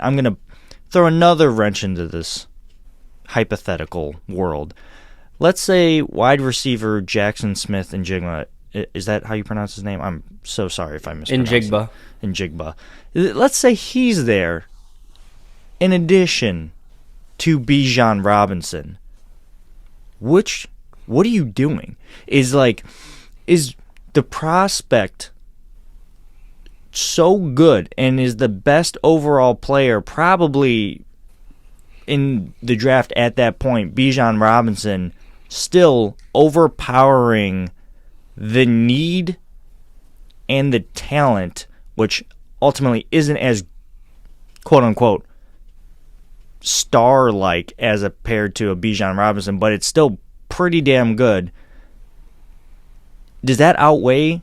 I'm going to throw another wrench into this hypothetical world. Let's say wide receiver Jaxon Smith-Njigba. Is that how you pronounce his name? I'm so sorry if I mispronounced it. Njigba. Let's say he's there in addition to Bijan Robinson. What are you doing? Is the prospect so good and is the best overall player probably in the draft at that point, Bijan Robinson, still overpowering the need and the talent, which ultimately isn't as quote-unquote star-like as compared to a Bijan Robinson, but it's still pretty damn good. Does that outweigh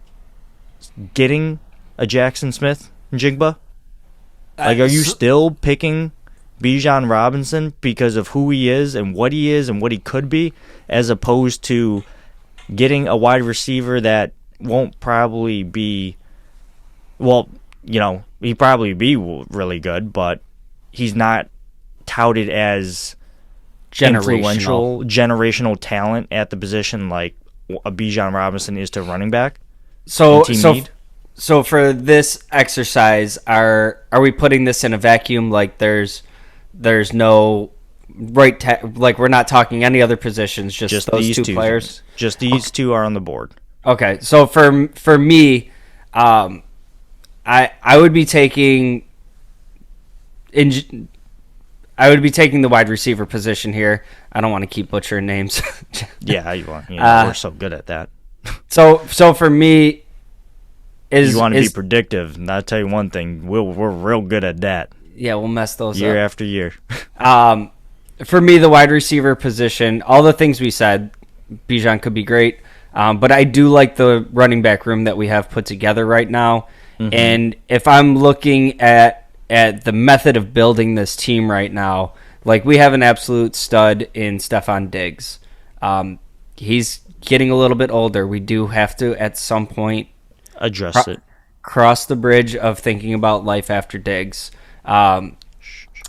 getting a Jaxon Smith-Njigba? Are you still picking Bijan Robinson because of who he is and what he could be, as opposed to getting a wide receiver that won't probably be, he'd probably be really good, but he's not touted as generational talent at the position like a Bijan Robinson is to running back. So for this exercise, are we putting this in a vacuum? Like there's no like we're not talking any other positions, just those two players. Just these two are on the board. Okay, so for me, I would be taking the wide receiver position here. I don't want to keep butchering names. Yeah, you want. We're so good at that. So for me, you want to be predictive. And I'll tell you one thing: we're real good at that. Yeah, we'll mess those year up. after year. For me, the wide receiver position, all the things we said, Bijan could be great, but I do like the running back room that we have put together right now. Mm-hmm. And if I'm looking at the method of building this team right now, like we have an absolute stud in Stefon Diggs. He's getting a little bit older. We do have to, at some point, address it. Cross the bridge of thinking about life after Diggs.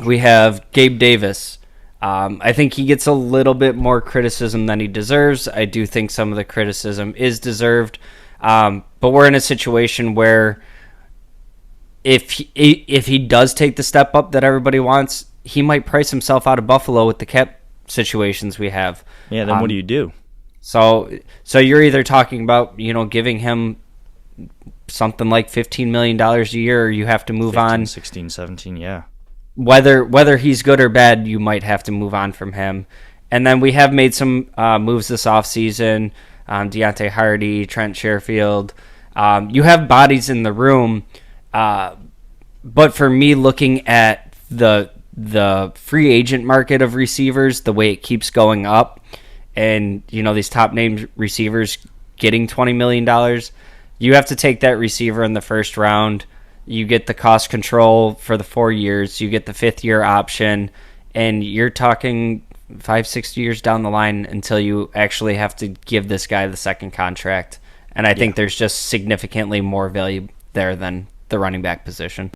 We have Gabe Davis. I think he gets a little bit more criticism than he deserves. I do think some of the criticism is deserved. But we're in a situation where if he does take the step up that everybody wants, he might price himself out of Buffalo with the cap situations we have. Yeah, then what do you do? So you're either talking about, giving him something like $15 million a year, or you have to move 15, on. 16, 17, yeah. Whether he's good or bad, you might have to move on from him. And then we have made some moves this offseason. Deontay Hardy, Trent Sherfield. You have bodies in the room. But for me, looking at the free agent market of receivers, the way it keeps going up, and these top name receivers getting $20 million, you have to take that receiver in the first round. You get the cost control for the 4 years. You get the 5th year option, and you're talking 5-6 years down the line until you actually have to give this guy the second contract. And I think there's just significantly more value there than the running back position.